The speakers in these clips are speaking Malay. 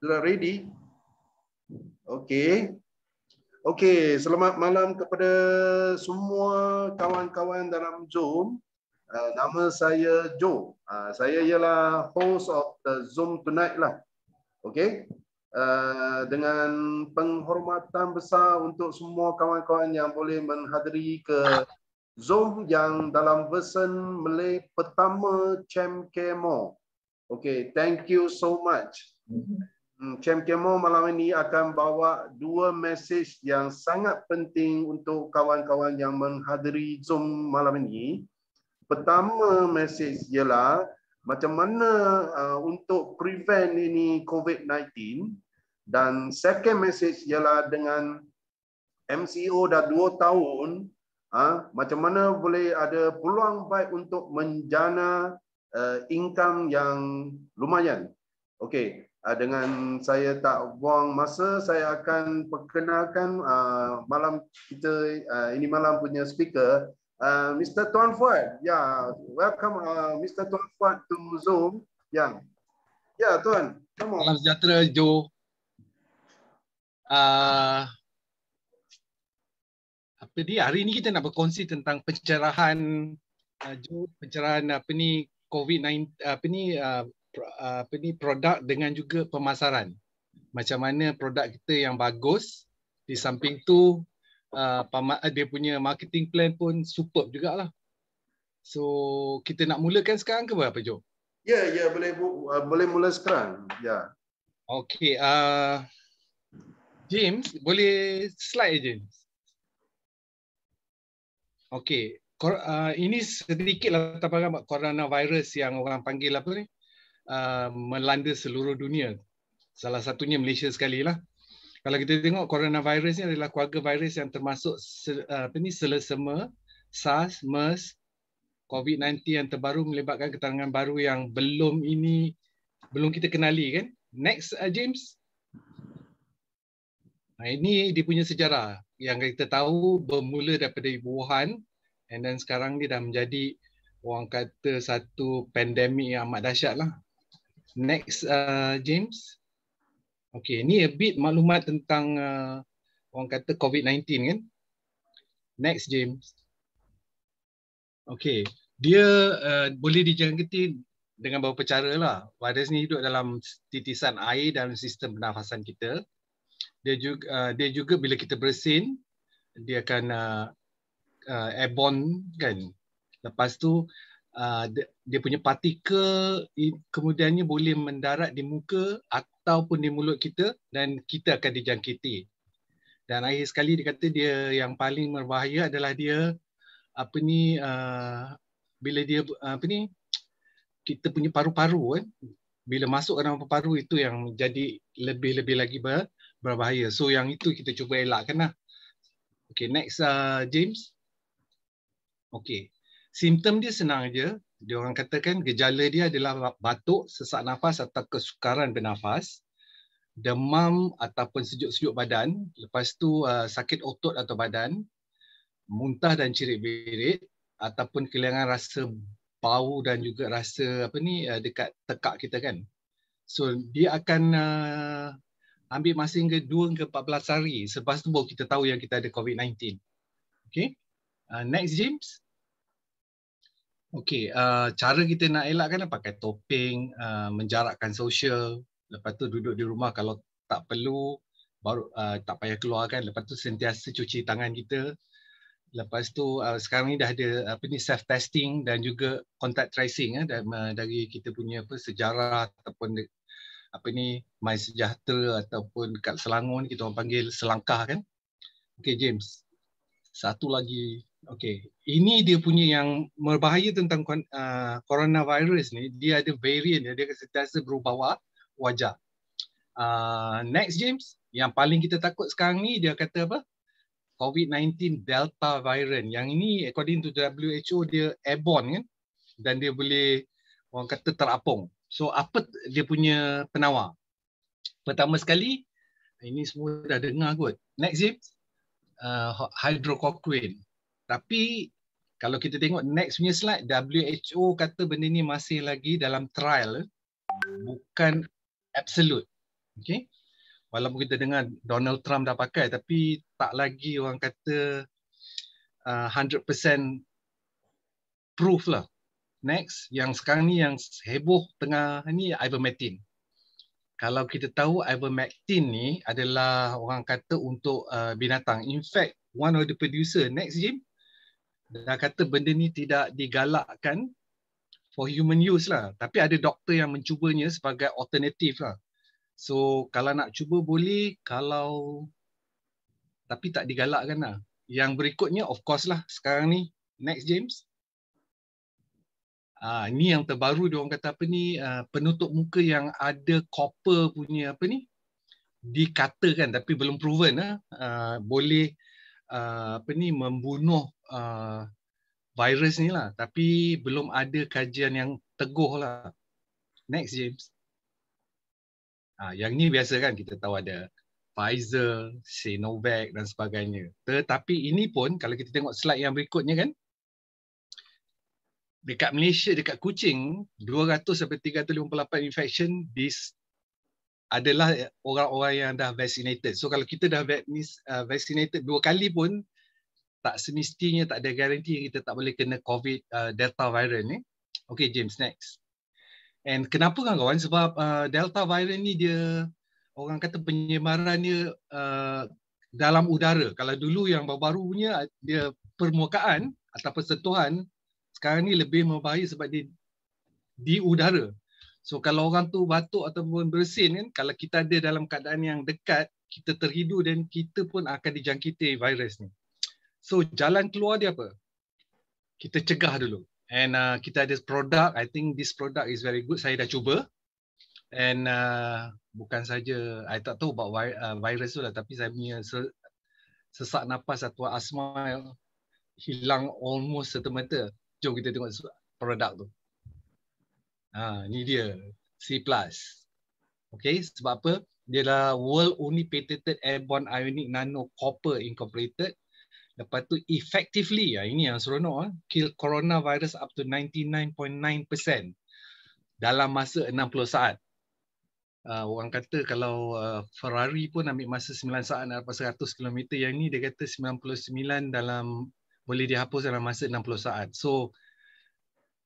Sudah ready? Okey. Okey, selamat malam kepada semua kawan-kawan dalam Zoom. Nama saya Joe. Saya ialah host of the Zoom tonight lah. Okey. Dengan penghormatan besar untuk semua kawan-kawan yang boleh menghadiri ke Zoom yang dalam version Malay pertama Chem Kemo. Okey, thank you so much. Chem Kemo malam ini akan bawa dua mesej yang sangat penting untuk kawan-kawan yang menghadiri Zoom malam ini. Pertama mesej ialah macam mana untuk prevent ini COVID-19, dan second mesej ialah dengan MCO dah 2 tahun, macam mana boleh ada peluang baik untuk menjana income yang lumayan. Okey, dengan saya tak buang masa, saya akan perkenalkan malam kita ini malam punya speaker, Mr. Tuan Fuad. Ya, welcome Mr. Tuan Fuad to Zoom. Ya, ya Tuan. Salam sejahtera Joe. Apa dia? Hari ini kita nak berkongsi tentang pencerahan Joe, pencerahan COVID-19 produk dengan juga pemasaran. Macam mana produk kita yang bagus, di samping tu dia punya marketing plan pun superb jugalah. So kita nak mulakan sekarang ke apa Joe? Ya, boleh mula sekarang. Ya. Okey, James, boleh slide James. Okey, ini sedikit latar belakang coronavirus yang orang panggil apa ni? Melanda seluruh dunia. Salah satunya Malaysia sekali lah. Kalau kita tengok coronavirus ni adalah keluarga virus yang termasuk selesema, SARS, MERS, COVID-19 yang terbaru melibatkan keterangan baru yang belum kita kenali kan. Next James. Ini dia punya sejarah yang kita tahu bermula daripada Wuhan, and then sekarang dia dah menjadi orang kata satu pandemik yang amat dahsyat lah. Next James. Okey, ni a bit maklumat tentang orang kata COVID-19 kan. Next James. Okey, dia boleh dijangkiti dengan beberapa cara lah. Virus ni hidup dalam titisan air dalam sistem pernafasan kita. Dia juga bila kita bersin, dia akan airborne kan. Lepas tu dia punya partikel kemudiannya boleh mendarat di muka ataupun di mulut kita dan kita akan dijangkiti. Dan akhir sekali dia kata dia yang paling berbahaya adalah dia bila dia kita punya paru-paru kan. Bila masuk ke dalam paru-paru itu yang jadi lebih-lebih lagi berbahaya. So yang itu kita cuba elakkan lah. Okay, next James. Okay, simptom dia senang aja. Dia orang katakan gejala dia adalah batuk, sesak nafas atau kesukaran bernafas, demam ataupun sejuk-sejuk badan, lepas tu sakit otot atau badan, muntah dan cirit-birit, ataupun kehilangan rasa bau dan juga rasa dekat tekak kita kan. So dia akan ambil masa hingga 2 ke 14 hari. Selepas tu baru kita tahu yang kita ada COVID-19. Okay. Next James. Okay. Cara kita nak elakkan pakai topeng, menjarakkan sosial. Lepas tu duduk di rumah kalau tak perlu, baru tak payah keluar kan. Lepas tu sentiasa cuci tangan kita. Lepas tu sekarang ni dah ada self testing dan juga contact tracing dari kita punya sejarah ataupun My Sejahtera ataupun kat Selangor ni kita orang panggil Selangkah kan. Okay James. Satu lagi. Okay. Ini dia punya yang berbahaya tentang coronavirus ni. Dia ada variant, dia sentiasa berubah wajah. Next James. Yang paling kita takut sekarang ni dia kata apa? COVID-19 Delta variant. Yang ini according to WHO dia airborne kan. Dan dia boleh orang kata terapung. So apa dia punya penawar? Pertama sekali, ini semua dah dengar kot. Next James, hydrochloroquine. Tapi kalau kita tengok next punya slide, WHO kata benda ni masih lagi dalam trial. Bukan absolute. Okay. Walaupun kita dengar Donald Trump dah pakai, tapi tak lagi orang kata 100% proof lah. Next, yang sekarang ni yang heboh tengah ni ivermectin. Kalau kita tahu ivermectin ni adalah orang kata untuk binatang. In fact, one of the producer, next Jim, dah kata benda ni tidak digalakkan for human use lah. Tapi ada doktor yang mencubanya sebagai alternatif lah. So kalau nak cuba boleh, kalau tapi tak digalakkan lah. Yang berikutnya of course lah sekarang ni, next James. Ni yang terbaru dia orang kata apa ni, penutup muka yang ada copper punya apa ni, dikatakan tapi belum proven lah, boleh apa ni membunuh virus ni lah, tapi belum ada kajian yang teguh lah. Next James. Yang ni biasa kan kita tahu ada Pfizer, Sinovac dan sebagainya. Tetapi ini pun kalau kita tengok slide yang berikutnya kan, dekat Malaysia, dekat Kuching, 200 sampai 358 infection adalah orang-orang yang dah vaccinated. So kalau kita dah vaccinated 2 kali pun, tak semestinya tak ada garanti kita tak boleh kena COVID Delta virus ni. Okay James, next. And kenapa kawan-kawan? Sebab Delta virus ni dia, orang kata penyebaran dia dalam udara. Kalau dulu yang baru-baru punya dia permukaan ataupun sentuhan, sekarang ni lebih berbahaya sebab dia di udara. So kalau orang tu batuk ataupun bersin kan, kalau kita ada dalam keadaan yang dekat, kita terhidu dan kita pun akan dijangkiti virus ni. So jalan keluar dia apa? Kita cegah dulu. And kita ada produk, I think this product is very good. Saya dah cuba. And bukan saja, I tak tahu about virus tu lah, tapi saya punya sesak nafas atau asma hilang almost serta-merta. Jom kita tengok produk tu. Ni dia, C+. Okay, sebab apa? Dia adalah world only patented airborne ionic nano copper incorporated. Lepas tu effectively, ini yang seronok, kill coronavirus up to 99.9% dalam masa 60 saat. Orang kata kalau Ferrari pun ambil masa 9 saat nak dapat 100 km, yang ni dia kata 99 boleh dihapus dalam masa 60 saat. So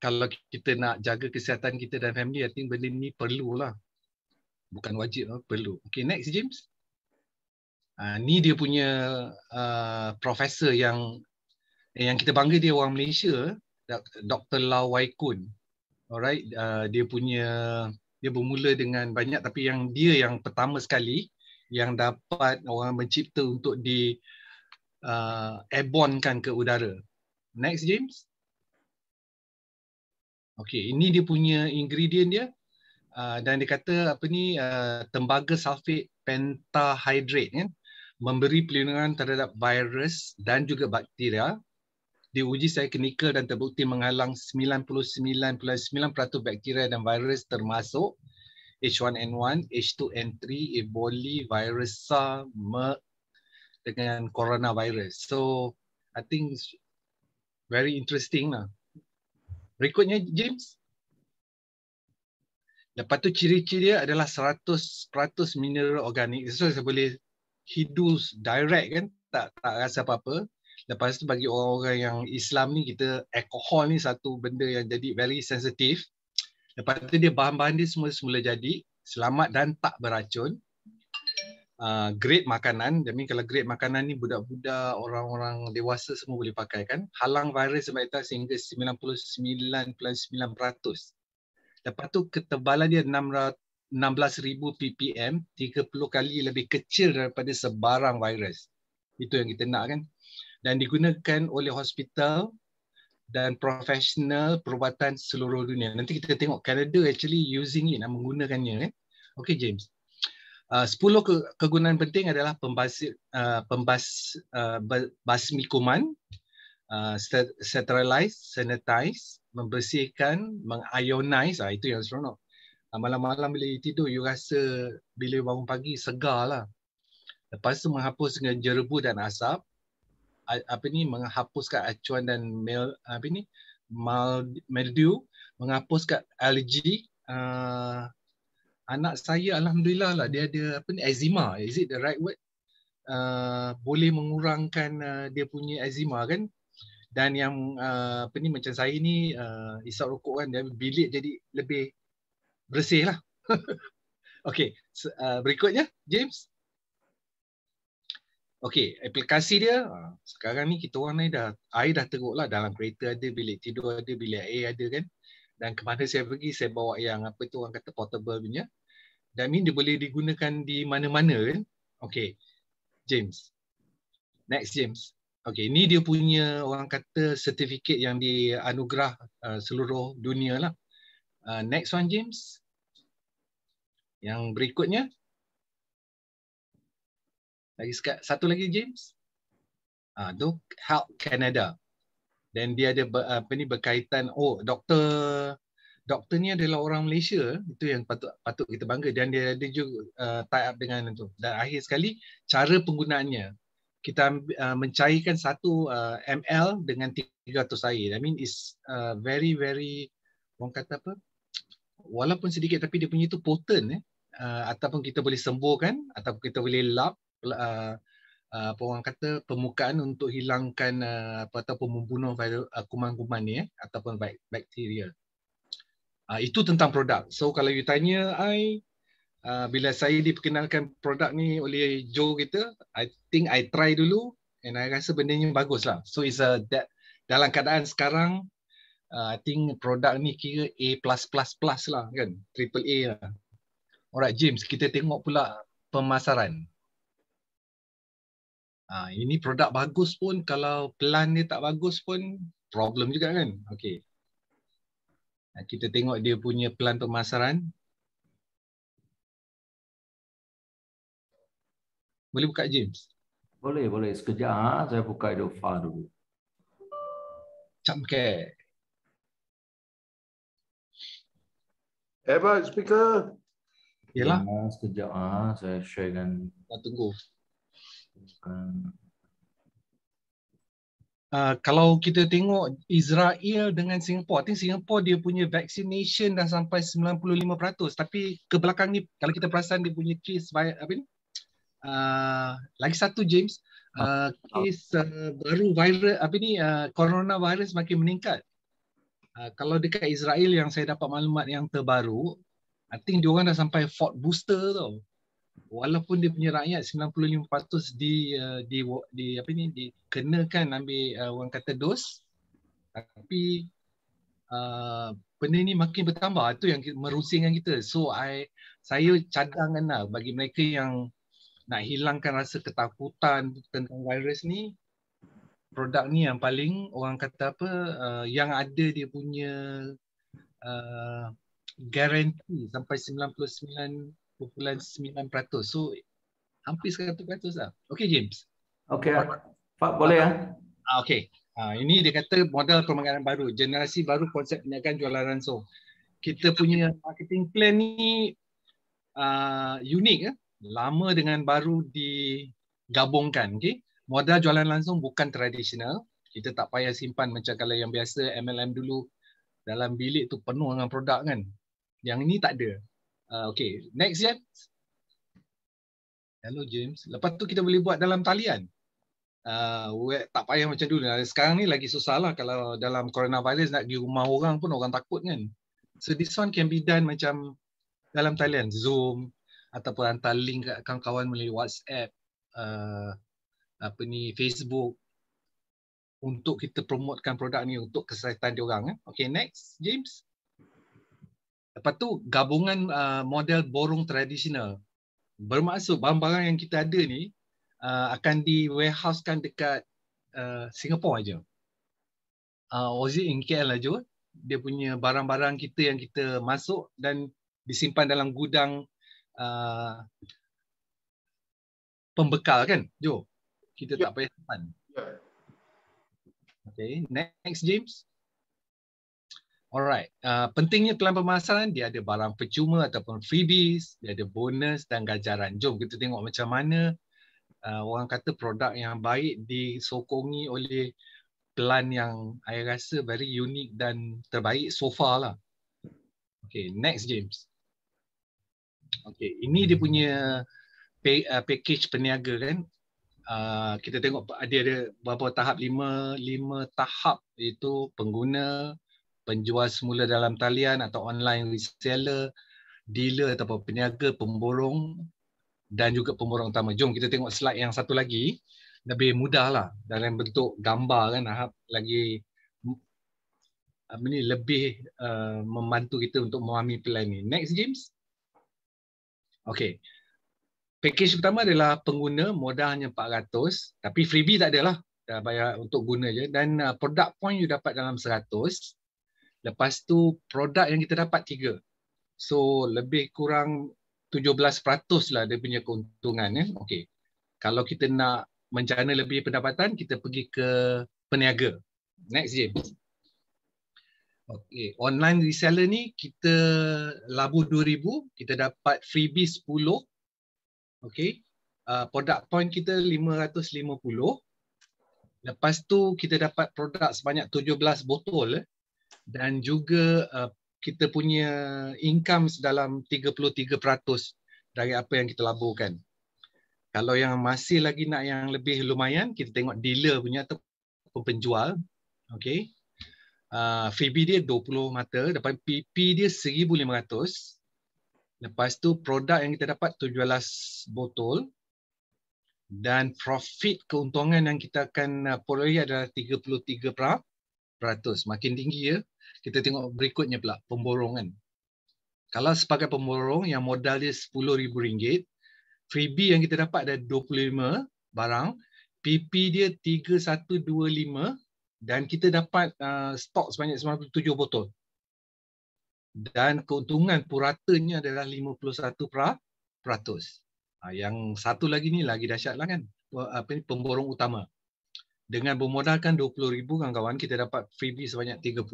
kalau kita nak jaga kesihatan kita dan family, I think benda ni perlulah. Bukan wajib, perlu. Okay, next James. Ni dia punya profesor yang kita bangga, dia orang Malaysia, Dr. Lau Wai Kun. Alright, dia bermula dengan banyak, tapi dia yang pertama sekali yang dapat orang mencipta untuk di airborne-kan ke udara. Next James. Okay, ini dia punya ingredient dia. Dan dia kata apa ni, tembaga sulfate pentahydrate kan, memberi perlindungan terhadap virus dan juga bakteria. Diuji secara klinikal dan terbukti menghalang 99.9% bakteria dan virus termasuk H1N1, H2N3, Ebola, virus SARS, MERS dengan coronavirus. So I think it's very interesting lah. Berikutnya James. Lepas tu ciri-ciri dia adalah 100% mineral organik. So saya boleh hidup direct kan, tak rasa apa-apa. Lepas tu bagi orang-orang yang Islam ni, kita alkohol ni satu benda yang jadi very sensitive. Lepas tu dia bahan-bahan dia semula jadi selamat dan tak beracun. Grade makanan, jadi kalau grade makanan ni budak-budak, orang-orang dewasa semua boleh pakai kan. Halang virus sebanyak sehingga 99.9%. Lepas tu ketebalan dia 16,000 ppm, 30 kali lebih kecil daripada sebarang virus. Itu yang kita nak kan. Dan digunakan oleh hospital dan profesional perubatan seluruh dunia. Nanti kita tengok Canada actually using it, menggunakannya. Okay James. 10 kegunaan penting adalah basmi kuman, sterilize, sanitize, membersihkan, mengionize, itu yang seronok. Malam-malam bila tidur, you rasa bila bangun pagi segar lah. Lepas tu menghapus dengan jerebu dan asap, menghapuskan acuan dan mildew, menghapuskan alergi, anak saya alhamdulillah lah dia ada apa ni, eczema. Is it the right word? Boleh mengurangkan dia punya eczema kan. Dan yang apa ni, macam saya ni isap rokok kan, dia bilik jadi lebih bersih lah. Okey, berikutnya James. Okey, aplikasi dia sekarang ni kita orang ni air dah teruk lah, dalam kereta ada, bilik tidur ada, bilik air ada kan. Dan ke mana saya pergi, saya bawa yang apa tu orang kata portable punya. Dan ni dia boleh digunakan di mana-mana kan. Okey, James. Next James. Okey, ni dia punya orang kata sertifikat yang dianugerah seluruh dunia lah. Next one James. Yang berikutnya. Satu lagi James. Tu Health Canada. Dan dia ada apa ni, berkaitan, doktor ni adalah orang Malaysia, itu yang patut kita bangga. Dan dia ada juga tie up dengan itu. Dan akhir sekali cara penggunaannya, kita mencairkan 1 ml dengan 300 air. I mean is very orang kata apa, walaupun sedikit tapi dia punya itu potent ataupun kita boleh sembuhkan ataupun kita boleh lap apa orang kata permukaan untuk hilangkan ataupun membunuh kuman-kuman ni ataupun bakteria. Itu tentang produk. So kalau you tanya bila saya diperkenalkan produk ni oleh Joe kita, I think I try dulu and I rasa benda ni bagus lah. So it's dalam keadaan sekarang I think produk ni kira A++ lah kan, triple A lah. Alright James, kita tengok pula pemasaran. Ini produk bagus pun kalau plan dia tak bagus pun problem juga kan. Okey. Kita tengok dia punya plan pemasaran. Boleh buka James? Boleh. Sekejap saya buka Edofa dulu. Camke. Hebat speaker. Yalah. Sekejap saya sharekan. Tunggu. Kalau kita tengok Israel dengan Singapore, I think Singapore dia punya vaccination dah sampai 95%. Tapi ke belakang ni kalau kita perasan dia punya case apa ni? Lagi satu James, case baru virus apa ni, coronavirus makin meningkat. Kalau dekat Israel yang saya dapat maklumat yang terbaru, I think dia orang dah sampai 4th booster tau. Walaupun dia punya rakyat 95% di apa ni, dikenakan ambil orang kata dos, tapi benda ni makin bertambah. Itu yang merusingkan kita. So saya cadangkan lah bagi mereka yang nak hilangkan rasa ketakutan tentang virus ni, produk ni yang paling orang kata apa, yang ada dia punya guarantee sampai 99.9%. So hampir 100% lah. Okay James. Okay, Pak boleh ya? Okay. Ini dia kata modal permainan baru, generasi baru konsep perniagaan jualan langsung. Kita punya marketing plan ni unik lama dengan baru digabungkan. Okay? Modal jualan langsung bukan tradisional. Kita tak payah simpan macam kalau yang biasa MLM dulu dalam bilik tu penuh dengan produk kan. Yang ini tak ada. Okay, next James. Hello James. Lepas tu kita boleh buat dalam talian. Tak payah macam dulu. Sekarang ni lagi susah lah kalau dalam coronavirus nak pergi rumah orang pun orang takut kan. So this one can be done macam dalam talian, Zoom ataupun hantar link kat kawan-kawan melalui WhatsApp, apa ni, Facebook untuk kita promotekan produk ni untuk kesihatan diorang. Okay, next James. Lepas tu gabungan model borong tradisional. Bermaksud barang-barang yang kita ada ni akan di warehousekan dekat Singapore aja. Ozzy in KL aja. Dia punya barang-barang kita yang kita masuk dan disimpan dalam gudang pembekal kan, Jo? Kita tak payah simpan. Okay, next James. Alright, pentingnya pelan pemasaran, dia ada barang percuma ataupun freebies, dia ada bonus dan ganjaran. Jom kita tengok macam mana orang kata produk yang baik disokongi oleh pelan yang saya rasa very unique dan terbaik so far lah. Okay, next James. Okey, ini dia punya package peniaga kan. Kita tengok dia ada beberapa tahap, lima tahap, iaitu pengguna, penjual semula dalam talian atau online reseller, dealer atau peniaga, pemborong dan juga pemborong utama. Jom kita tengok slide yang satu lagi. Lebih mudah lah dalam bentuk gambar kan, lagi lebih membantu kita untuk memahami plan ni. Next James. Okey. Package pertama adalah pengguna, modal hanya 400, tapi freebie tak adalah. Dah bayar untuk guna je, dan product point you dapat dalam 100. Lepas tu produk yang kita dapat 3. So lebih kurang 17% lah dia punya keuntungan ya. Okey. Kalau kita nak menjana lebih pendapatan, kita pergi ke peniaga. Next James. Okey, online reseller ni kita labur 2000, kita dapat freebie 10. Okey. Product point kita 550. Lepas tu kita dapat produk sebanyak 17 botol dan juga kita punya income dalam 33% dari apa yang kita laburkan. Kalau yang masih lagi nak yang lebih lumayan, kita tengok dealer punya atau penjual. Okey. Freebie dia 20 mata, dapat PP dia 1500. Lepas tu produk yang kita dapat 17 botol dan profit keuntungan yang kita akan peroleh adalah 33%. Makin tinggi ya. Kita tengok berikutnya pula, pemborongan. Kalau sebagai pemborong yang modal dia RM10,000, freebie yang kita dapat ada 25 barang, PP dia 3125 dan kita dapat stok sebanyak 97 botol. Dan keuntungan puratanya adalah 51%. Yang satu lagi ni lagi dahsyat lah kan. Pemborong utama. Dengan bermodalkan 20,000 kawan-kawan, kita dapat freebie sebanyak 30.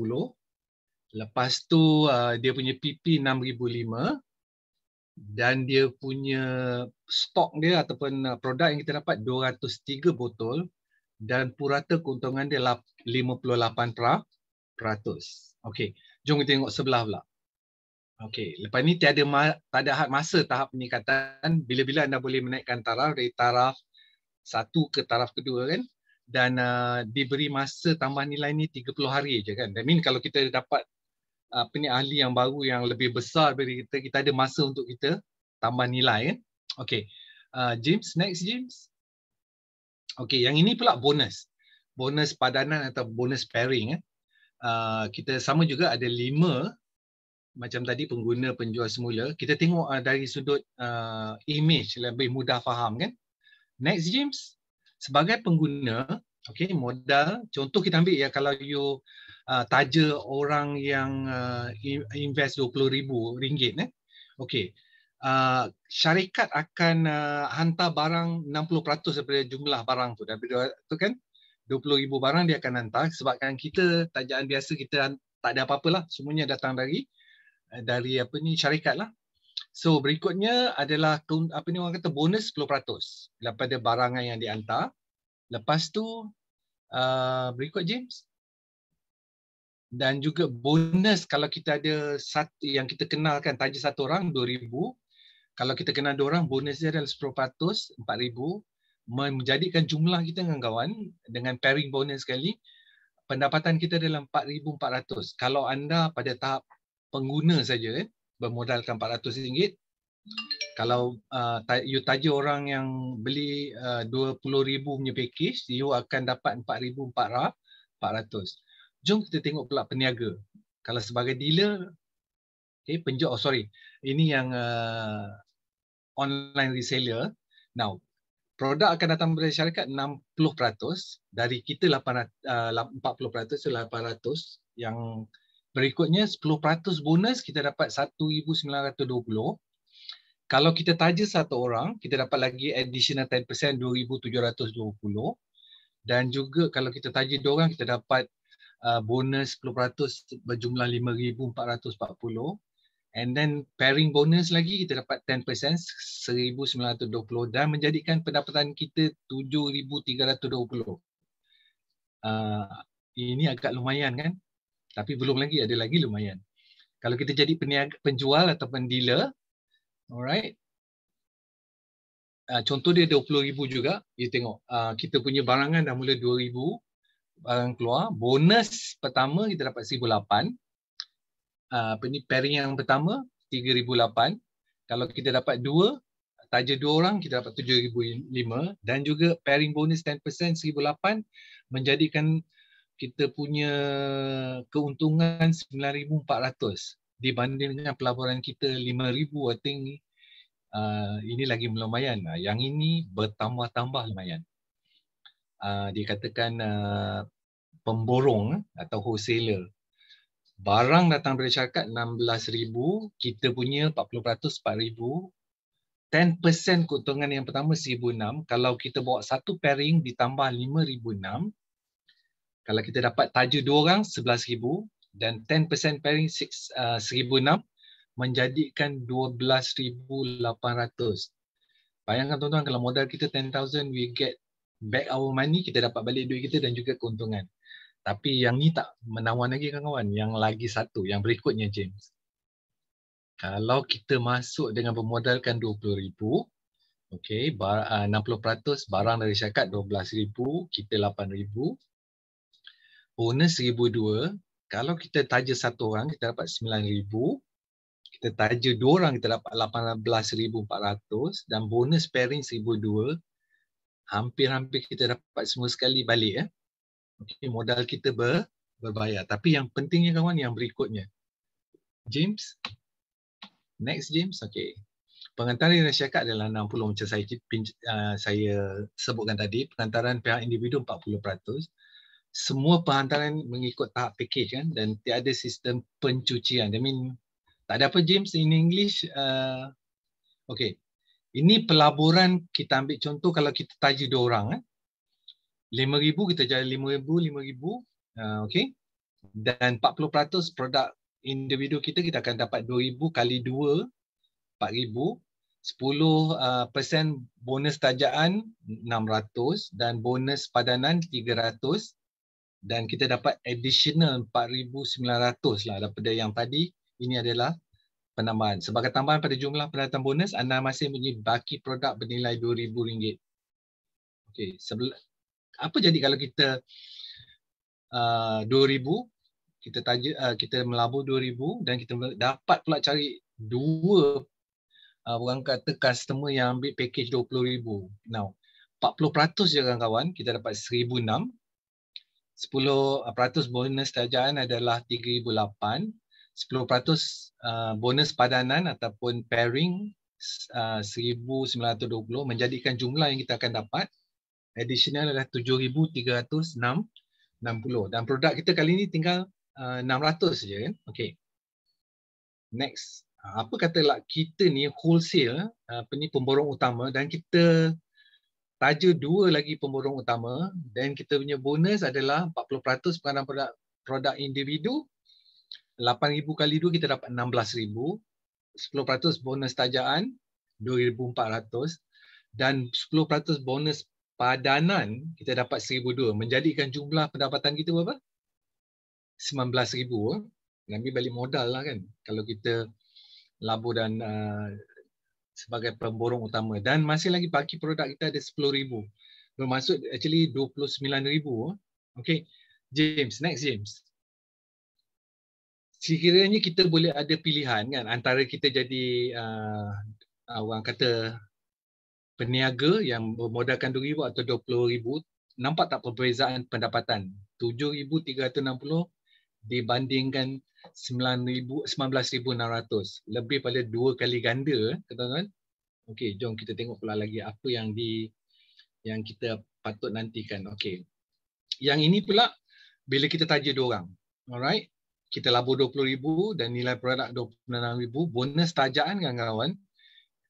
Lepas tu dia punya PP 6,005 dan dia punya stok dia ataupun produk yang kita dapat 203 botol dan purata keuntungan dia 58%. Okey, jom kita tengok sebelah pula. Okey, lepas ni tak ada had masa tahap peningkatan. Bila-bila anda boleh menaikkan taraf dari taraf 1 ke taraf kedua kan, dan diberi masa tambah nilai ni 30 hari je kan. That mean kalau kita dapat ahli yang baru yang lebih besar dari kita, kita ada masa untuk kita tambah nilai kan. Okey. James, next James. Okey, yang ini pula bonus. Bonus padanan atau bonus pairing kita sama juga ada 5 macam tadi pengguna, penjual semula. Kita tengok dari sudut image lebih mudah faham kan. Next James. Sebagai pengguna, okey, modal, contoh kita ambil ya, kalau you taja orang yang invest RM20,000 okey. Syarikat akan hantar barang 60% daripada jumlah barang tu. Daripada tu kan 20,000 barang dia akan hantar, sebabkan kita tajaan biasa kita tak ada apa-apalah, semuanya datang dari syarikat lah. So berikutnya adalah orang kata bonus 10% daripada barangan yang dihantar. Lepas tu berikut James. Dan juga bonus kalau kita ada satu yang kita kenalkan, taja satu orang 2,000. Kalau kita kenal 2 orang, bonus dia adalah 10%, 4,000. Menjadikan jumlah kita dengan kawan dengan pairing bonus sekali, pendapatan kita adalah 4,400. Kalau anda pada tahap pengguna saja bermodalkan RM400, kalau you taja orang yang beli 20,000 punya package, you akan dapat 4,400. Jom kita tengok pula peniaga. Kalau sebagai dealer, ini yang online reseller. Now, produk akan datang dari syarikat 60%, dari kita 40%, so 800. Yang berikutnya 10% bonus, kita dapat 1,920. Kalau kita taja satu orang, kita dapat lagi additional 10%, 2,720. Dan juga kalau kita taja 2 orang, kita dapat bonus 10% berjumlah 5,440. And then pairing bonus lagi kita dapat 10%, 1,920 dan menjadikan pendapatan kita 7,320. Ini agak lumayan kan? Tapi belum lagi, ada lagi lumayan. Kalau kita jadi penjual ataupun dealer, Alright. Contoh dia 20,000 juga. You tengok kita punya barangan dah mula 2,000 barang keluar. Bonus pertama kita dapat 1,800. Pairing yang pertama 3,800. Kalau kita dapat taja 2 orang kita dapat 7,500. Dan juga pairing bonus 10% 1,800 menjadikan kita punya keuntungan 9,400 dibanding dengan pelaburan kita 5,000. I think ini lagi lumayan. Yang ini bertambah-tambah lumayan. Dikatakan pemborong atau wholesaler. Barang datang dari syarikat 16,000, kita punya 40% 4,000. 10% keuntungan yang pertama 1,600. Kalau kita bawa satu pairing ditambah 5,600. Kalau kita dapat taja 2 orang 11,000 dan 10% pairing 1,600 menjadikan 12,800. Bayangkan tuan-tuan, kalau modal kita 10,000, we get back our money, kita dapat balik duit kita dan juga keuntungan. Tapi yang ni tak menawan lagi kawan-kawan. Yang lagi satu, yang berikutnya James. Kalau kita masuk dengan bermodalkan 20,000, okey, 60% barang dari syarikat 12,000, kita 8,000. Bonus 1,200. Kalau kita taja satu orang, kita dapat 9,000. Kita taja 2 orang, kita dapat 18,400. Dan bonus pairing 1,200. Hampir-hampir kita dapat semua sekali balik. Okay, modal kita berbayar. Tapi yang pentingnya kawan, yang berikutnya. James. Next James. Okay. Pengantaran dari syarikat adalah 60 macam saya sebutkan tadi. Pengantaran pihak individu 40%. Semua penghantaran mengikut tahap package kan, dan tiada sistem pencucian. I mean, tak ada apa James in English. Okay. Ini pelaburan, kita ambil contoh kalau kita taja 2 orang. 5,000 kita jadi 5,000. Okay. Dan 40% produk individu kita akan dapat 2,000 kali 2, 4,000. 10% bonus tajaan 600 dan bonus padanan 300. Dan kita dapat additional 4,900 lah daripada yang tadi. Ini adalah penambahan. Sebagai tambahan pada jumlah pendatang bonus, anda masih mempunyai baki produk bernilai RM2,000. Okey, apa jadi kalau kita 2,000, kita melabur 2,000 dan kita dapat pula cari 2 orang kata customer yang ambil package 20,000. Now, 40% je kawan-kawan, kita dapat 1,600. 10% bonus tajaan adalah 3,800. 10% bonus padanan ataupun pairing 1,920 menjadikan jumlah yang kita akan dapat additional adalah 7,360 dan produk kita kali ini tinggal 600 saja kan. Okey. Next. Apa katalah kita ni wholesale, ni pemborong utama dan kita taja 2 lagi pemborong utama dan kita punya bonus adalah 40% pengadaan produk individu. 8,000 kali 2 kita dapat 16,000. 10% bonus tajaan 2,400 dan 10% bonus padanan kita dapat 1,200 menjadikan jumlah pendapatan kita berapa? 19,000. Ambil balik modal lah kan kalau kita labur dan sebagai pemborong utama dan masih lagi baki produk kita ada 10,000. Bermaksud actually 29,000. Okey. James, next James. Sekiranya kita boleh ada pilihan kan antara kita jadi orang kata peniaga yang bermodalkan 2,000 atau 20,000, nampak tak perbezaan pendapatan? 7,360 dibandingkan 19,600. Lebih pada 2 kali ganda, teman-teman. Okey, jom kita tengok pula lagi apa yang kita patut nantikan. Okey. Yang ini pula bila kita taja 2 orang. Alright. Kita labur 20,000 dan nilai produk 26,000. Bonus tajaan kan kawan.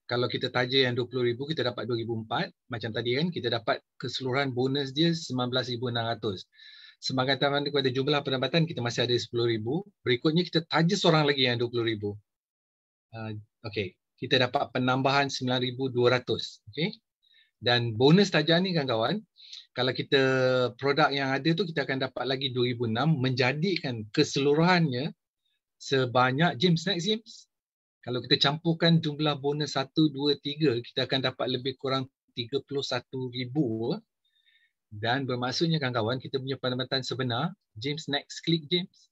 Kalau kita taja yang 20,000 kita dapat 2,400. Macam tadi kan kita dapat keseluruhan bonus dia 19,600. Sebagai tambahan kepada jumlah pendapatan kita masih ada 10,000. Berikutnya kita taja seorang lagi yang 20,000. Okey. Kita dapat penambahan 9,200. Okey. Dan bonus tajaan ni kan kawan. Kalau kita produk yang ada tu kita akan dapat lagi 2,600 menjadikan keseluruhannya sebanyak James, next James. Kalau kita campurkan jumlah bonus 1, 2, 3, kita akan dapat lebih kurang 31,000. Dan bermaksudnya kawan-kawan, kita punya pendapatan sebenar, James, next click James.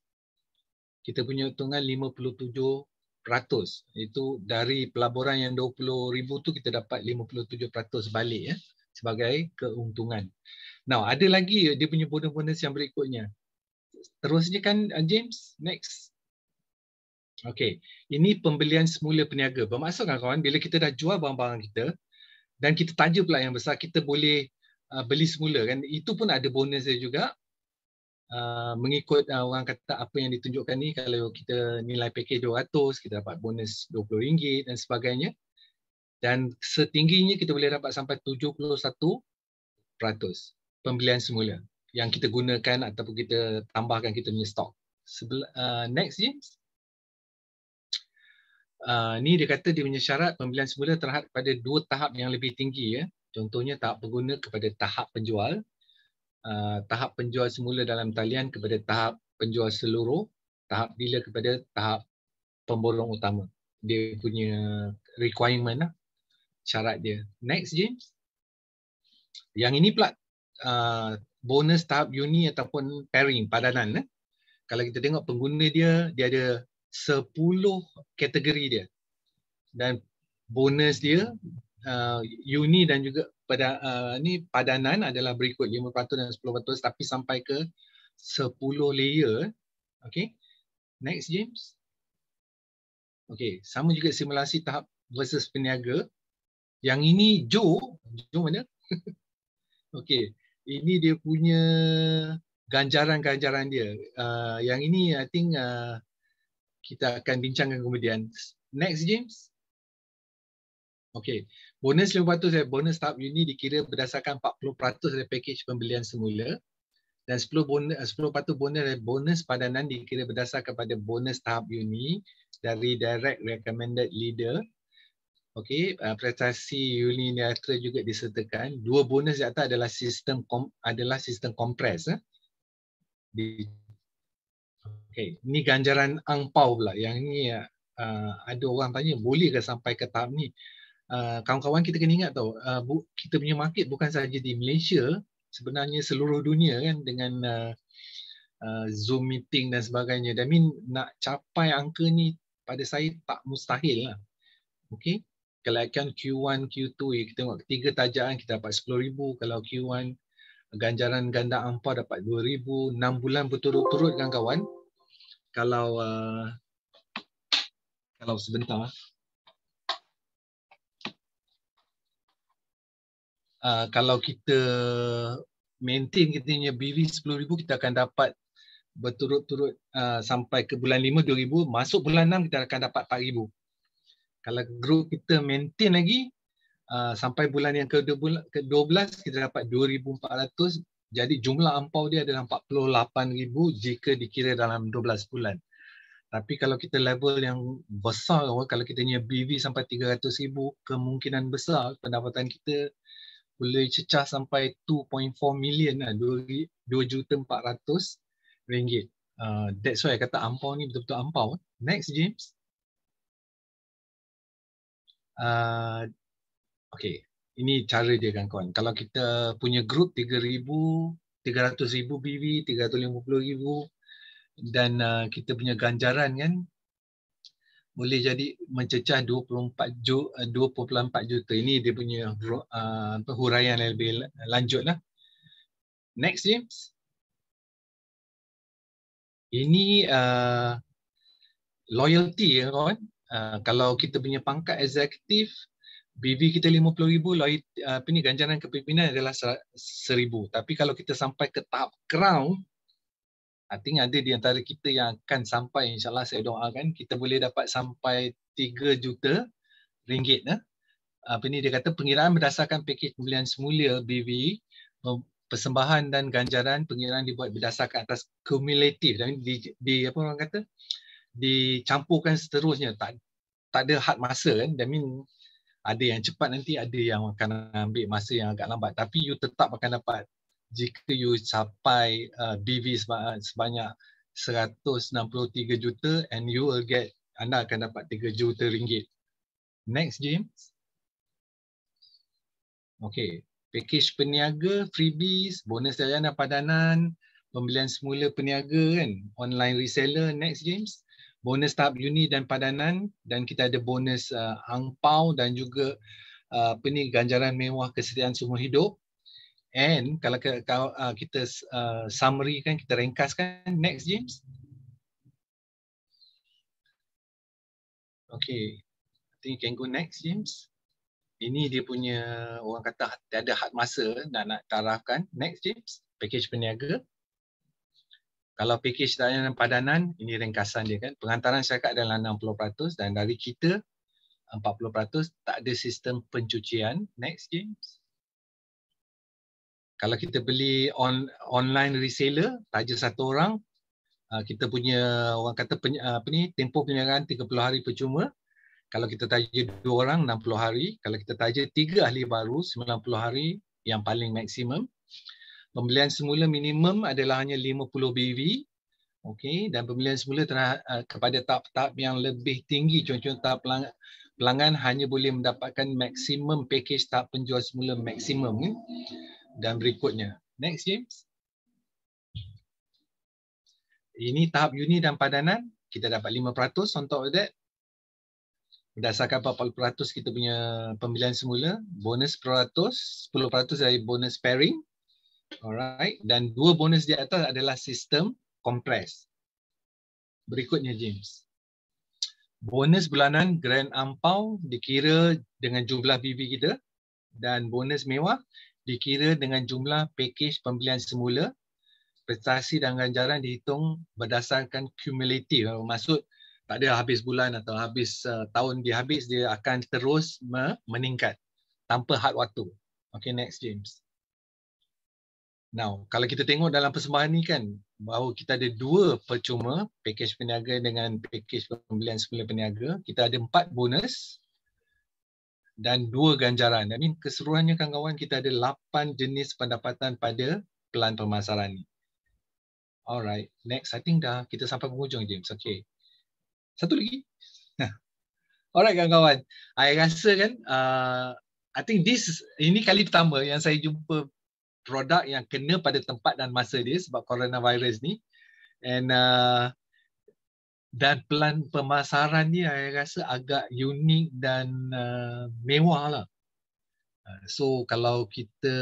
Kita punya untungan 57%. Itu dari pelaburan yang 20,000 tu kita dapat 57% balik ya, sebagai keuntungan. Now, ada lagi dia punya bonus-bonus yang berikutnya. Terusnya kan James, next. Okey, ini pembelian semula peniaga. Bermaksud kawan-kawan, bila kita dah jual barang-barang kita dan kita taja pula yang besar, kita boleh beli semula kan. Itu pun ada bonus dia juga. Mengikut orang kata apa yang ditunjukkan ni, kalau kita nilai package 200, kita dapat bonus RM20 dan sebagainya. Dan setingginya kita boleh dapat sampai 71% pembelian semula yang kita gunakan ataupun kita tambahkan kita punya stok. Next James. Ni dia kata dia punya syarat pembelian semula terhad pada 2 tahap yang lebih tinggi ya. Contohnya tahap pengguna kepada tahap penjual. Tahap penjual semula dalam talian kepada tahap penjual seluruh, tahap dealer kepada tahap pemborong utama. Dia punya requirement lah, syarat dia. Next James. Yang ini pula bonus tahap uni ataupun pairing, padanan. Kalau kita tengok pengguna dia ada 10 kategori dia. Dan bonus dia uni dan juga pada ni padanan adalah berikut 5% dan 10%, tapi sampai ke 10 layer. Okey. Next James. Okey, sama juga simulasi tahap versus peniaga. Yang ini Joe mana? Okey, ini dia punya ganjaran-ganjaran dia. Yang ini I think kita akan bincangkan kemudian. Next James. Okey, bonus 5% bonus tahap uni dikira berdasarkan 40% dari package pembelian semula dan 10% bonus dari bonus padanan dikira berdasarkan pada bonus tahap uni dari direct recommended leader. Okey, prestasi unilateral juga disertakan. 2 bonus di atas adalah sistem kompres. Okey, ni ganjaran angpau pula. Yang ni ada orang tanya boleh ke sampai ke tahap ni? Kawan-kawan kita kena ingat tau, kita punya market bukan sahaja di Malaysia, sebenarnya seluruh dunia kan dengan Zoom meeting dan sebagainya. I mean nak capai angka ni pada saya tak mustahil lah. Okey, kalau akan Q1, Q2 kita tengok 3 tajaan kita dapat 10,000, kalau Q1 ganjaran ganda angpau dapat 2,000, 6 bulan berturut-turut kawan-kawan. Kalau sebentar kalau kita maintain kita punya BV 10,000, kita akan dapat berturut-turut sampai ke bulan 5 2,000, masuk bulan 6 kita akan dapat 4,000. Kalau group kita maintain lagi sampai bulan yang ke-12 kita dapat 2,400. Jadi jumlah ampau dia adalah 48,000 jika dikira dalam 12 bulan. Tapi kalau kita level yang besar, kalau kita punya BV sampai 300,000, kemungkinan besar pendapatan kita boleh cecah sampai 2.4 million lah, 2,400,000 ringgit. That's why kata ampau ni betul-betul ampau. Next James. Okay, ini cara dia kawan-kawan. Kalau kita punya group 3,000, 300,000 BV, 350,000 dan kita punya ganjaran kan boleh jadi mencecah 2.4 juta. Ini dia punya huraian yang lebih lanjut lah. Next James. Ini loyalty ya kawan. Kalau kita punya pangkat eksekutif, BV kita 50,000, ganjaran kepimpinan adalah 1,000. Tapi kalau kita sampai ke tahap crown, I think ada di antara kita yang akan sampai, insyaAllah saya doakan, kita boleh dapat sampai 3 juta ringgit. Dia kata pengiraan berdasarkan pakej pembelian semula BV, persembahan dan ganjaran pengiraan dibuat berdasarkan atas kumulatif dan apa orang kata, dicampurkan seterusnya. Tak ada had masa kan. I mean, ada yang cepat nanti, ada yang akan ambil masa yang agak lambat. Tapi you tetap akan dapat jika you capai BV sebanyak 163 juta and you will get anda akan dapat 3 juta ringgit. Next, James. Okey, package peniaga, freebies, bonus layanan padanan, pembelian semula peniaga kan, online reseller. Next, James. Bonus tahap uni dan padanan, dan kita ada bonus angpau dan juga ganjaran mewah kesetiaan seumur hidup. And kalau kita summary kan, kita ringkaskan. Next, James. Okay, I think you can go next, James. Ini dia punya, orang kata tiada had masa nak tarafkan. Next, James. Package peniaga. Kalau package layanan padanan, ini ringkasan dia kan. Pengantaran syarikat adalah 60% dan dari kita 40%, tak ada sistem pencucian. Next, James. Kalau kita beli online reseller, taja satu orang, kita punya orang kata tempoh penjagaan 30 hari percuma. Kalau kita taja 2 orang 60 hari, kalau kita taja 3 ahli baru 90 hari yang paling maksimum. Pembelian semula minimum adalah hanya 50 BV. Okey, dan pembelian semula kepada tahap-tahap yang lebih tinggi, contoh tahap pelanggan hanya boleh mendapatkan maksimum package tahap penjual semula maksimum kan? Dan berikutnya. Next, James. Ini tahap uni dan padanan, kita dapat 5% on top of that. Berdasarkan 40% kita punya pembelian semula, bonus 10% dari bonus pairing. Alright, dan 2 bonus di atas adalah sistem kompres. Berikutnya, James. Bonus bulanan grand ampau dikira dengan jumlah BV kita, dan bonus mewah dikira dengan jumlah package pembelian semula. Prestasi dan ganjaran dihitung berdasarkan cumulative. Maksud tak ada habis bulan atau habis tahun dia habis, dia akan terus meningkat tanpa had waktu. Okay, next, James. Now, kalau kita tengok dalam persembahan ni kan, bahawa kita ada 2 percuma, package peniaga dengan package pembelian semula peniaga. Kita ada 4 bonus dan 2 ganjaran. I mean, keseluruhannya kawan-kawan, kita ada 8 jenis pendapatan pada pelan pemasaran ni. Alright, next. I think dah kita sampai penghujung, James. Okay. Satu lagi. Alright kawan-kawan. I rasa kan, I think ini kali pertama yang saya jumpa produk yang kena pada tempat dan masa dia sebab coronavirus ni. And dan pelan pemasaran dia saya rasa agak unik dan mewah lah. So kalau kita